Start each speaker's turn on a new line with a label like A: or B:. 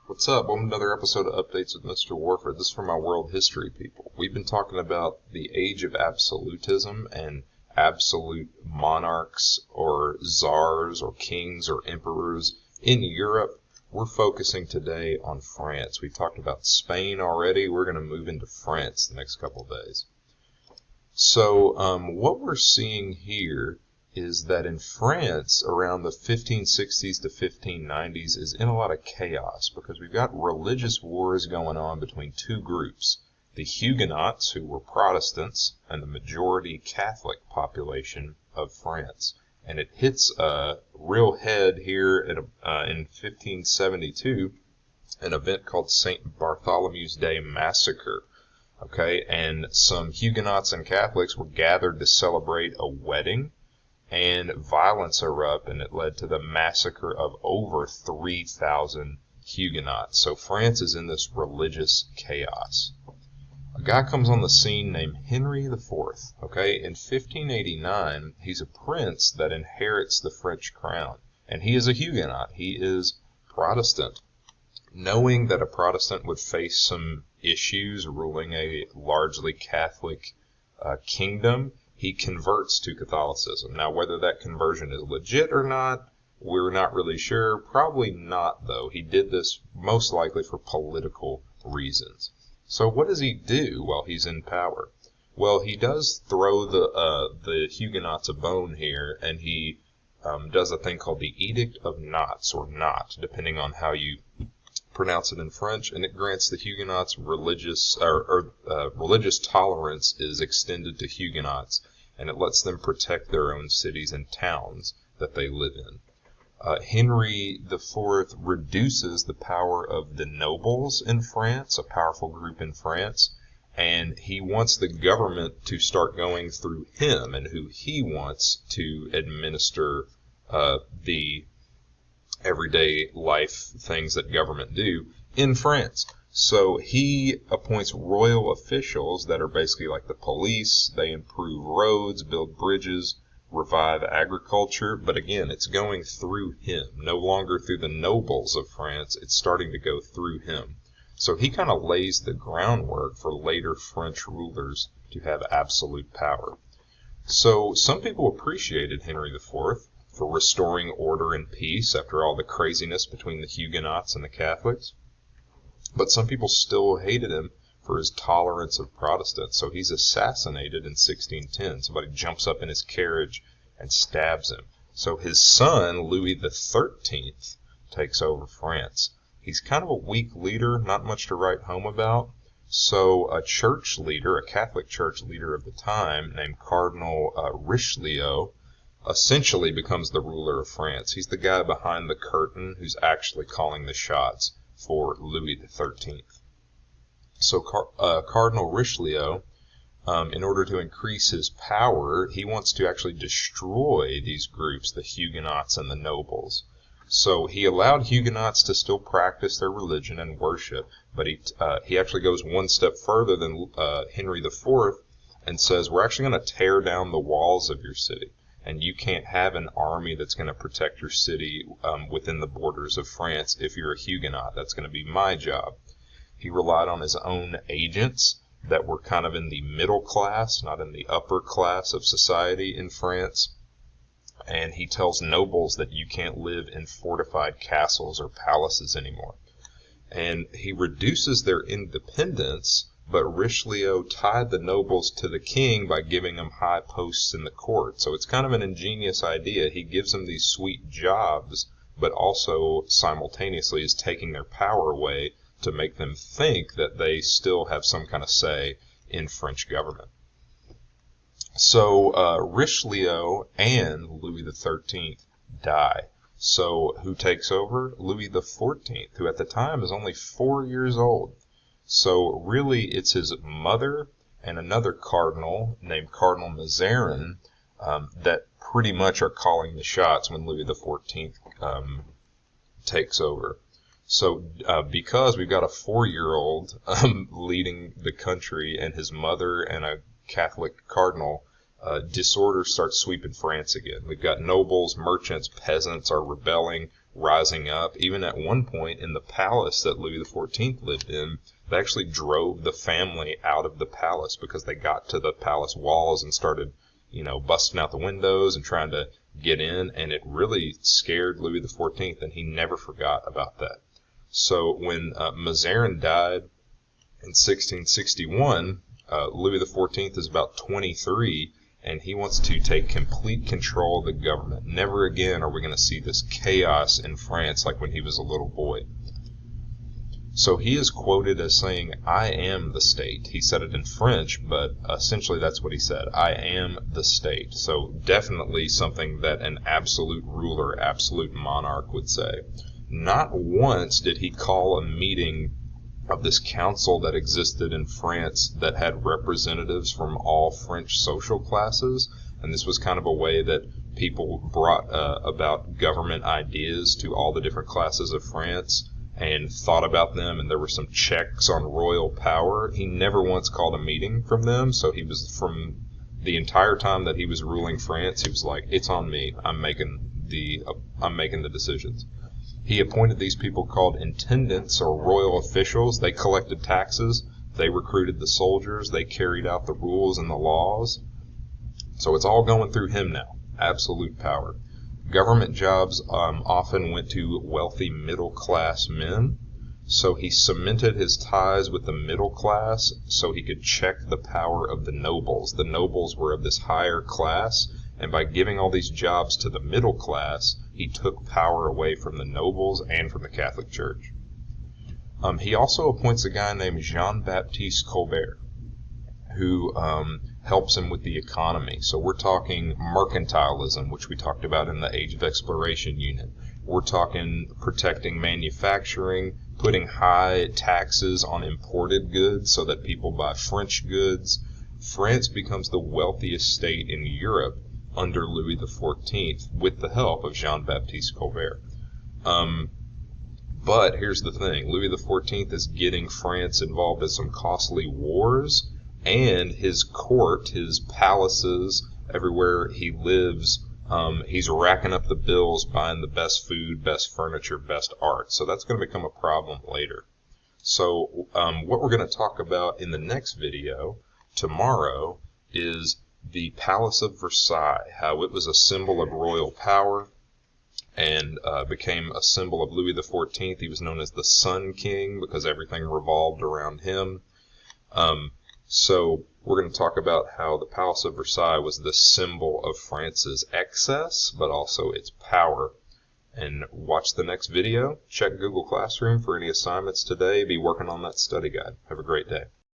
A: What's up? Welcome to another episode of Updates with Mr. Warford. This is for my world history people. We've been talking about the age of absolutism and absolute monarchs or czars or kings or emperors in Europe. We're focusing today on France. We talked about Spain already. We're going to move into France the next couple of days. So what we're seeing here is that in France, around the 1560s to 1590s, is in a lot of chaos because we've got religious wars going on between two groups. The Huguenots, who were Protestants, and the majority Catholic population of France. And it hits a real head here in 1572, an event called St. Bartholomew's Day Massacre. Okay, and some Huguenots and Catholics were gathered to celebrate a wedding, and violence erupted, and it led to the massacre of over 3,000 Huguenots. So France is in this religious chaos. A guy comes on the scene named Henry IV. Okay, in 1589, he's a prince that inherits the French crown, and he is a Huguenot. He is Protestant. Knowing that a Protestant would face some issues ruling a largely Catholic kingdom, he converts to Catholicism. Now, whether that conversion is legit or not, we're not really sure. Probably not, though. He did this most likely for political reasons. So what does he do while he's in power? Well, he does throw the Huguenots a bone here, and he does a thing called the Edict of Nantes, or Nantes, depending on how you pronounce it in French, and it grants the Huguenots religious tolerance is extended to Huguenots, and it lets them protect their own cities and towns that they live in. Henry IV reduces the power of the nobles in France, a powerful group in France, and he wants the government to start going through him and who he wants to administer the everyday life things that government do in France. So he appoints royal officials that are basically like the police. They improve roads, build bridges, revive agriculture. But again, it's going through him, no longer through the nobles of France. It's starting to go through him. So he kind of lays the groundwork for later French rulers to have absolute power. So some people appreciated Henry IV for restoring order and peace after all the craziness between the Huguenots and the Catholics. But some people still hated him for his tolerance of Protestants. So he's assassinated in 1610. Somebody jumps up in his carriage and stabs him. So his son, Louis XIII, takes over France. He's kind of a weak leader, not much to write home about. So a church leader, a Catholic church leader of the time, named Cardinal Richlio, essentially becomes the ruler of France. He's the guy behind the curtain who's actually calling the shots for Louis XIII. So Cardinal Richelieu, in order to increase his power, he wants to actually destroy these groups, the Huguenots and the nobles. So he allowed Huguenots to still practice their religion and worship, but he actually goes one step further than Henry IV and says, we're actually going to tear down the walls of your city. And you can't have an army that's going to protect your city within the borders of France if you're a Huguenot. That's going to be my job. He relied on his own agents that were kind of in the middle class, not in the upper class of society in France. And he tells nobles that you can't live in fortified castles or palaces anymore. And he reduces their independence, but Richelieu tied the nobles to the king by giving them high posts in the court. So it's kind of an ingenious idea. He gives them these sweet jobs, but also simultaneously is taking their power away to make them think that they still have some kind of say in French government. So Richelieu and Louis XIII die. So who takes over? Louis XIV, who at the time is only 4 years old. So really it's his mother and another cardinal named Cardinal Mazarin that pretty much are calling the shots when Louis XIV takes over. So because we've got a 4-year-old leading the country and his mother and a Catholic cardinal, disorder starts sweeping France again. We've got nobles, merchants, peasants are rebelling. rising up. Even at one point in the palace that Louis XIV lived in, they actually drove the family out of the palace because they got to the palace walls and started, busting out the windows and trying to get in, and it really scared Louis XIV, and he never forgot about that. So when Mazarin died in 1661, Louis XIV is about 23, and he wants to take complete control of the government. Never again are we going to see this chaos in France like when he was a little boy. So he is quoted as saying, "I am the state." He said it in French, but essentially that's what he said. I am the state. So definitely something that an absolute ruler, absolute monarch would say. Not once did he call a meeting of this council that existed in France that had representatives from all French social classes. And this was kind of a way that people brought about government ideas to all the different classes of France and thought about them, and there were some checks on royal power. He never once called a meeting from them, so he was, from the entire time that he was ruling France, he was like, it's on me. I'm making the decisions. He appointed these people called intendants, or royal officials. They collected taxes, they recruited the soldiers, they carried out the rules and the laws. So it's all going through him now. Absolute power. Government jobs often went to wealthy middle-class men, so he cemented his ties with the middle class so he could check the power of the nobles. The nobles were of this higher class, and by giving all these jobs to the middle class, he took power away from the nobles and from the Catholic Church. He also appoints a guy named JeanBaptiste Colbert, who helps him with the economy. So we're talking mercantilism, which we talked about in the Age of Exploration unit. We're talking protecting manufacturing, putting high taxes on imported goods so that people buy French goods. France becomes the wealthiest state in Europe under Louis XIV with the help of Jean-Baptiste Colbert. But here's the thing. Louis XIV is getting France involved in some costly wars, and his court, his palaces, everywhere he lives, he's racking up the bills, buying the best food, best furniture, best art. So that's going to become a problem later. So what we're going to talk about in the next video tomorrow is the Palace of Versailles, how it was a symbol of royal power and became a symbol of Louis XIV. He was known as the Sun King because everything revolved around him. So we're going to talk about how the Palace of Versailles was the symbol of France's excess, but also its power. And watch the next video. Check Google Classroom for any assignments today. Be working on that study guide. Have a great day.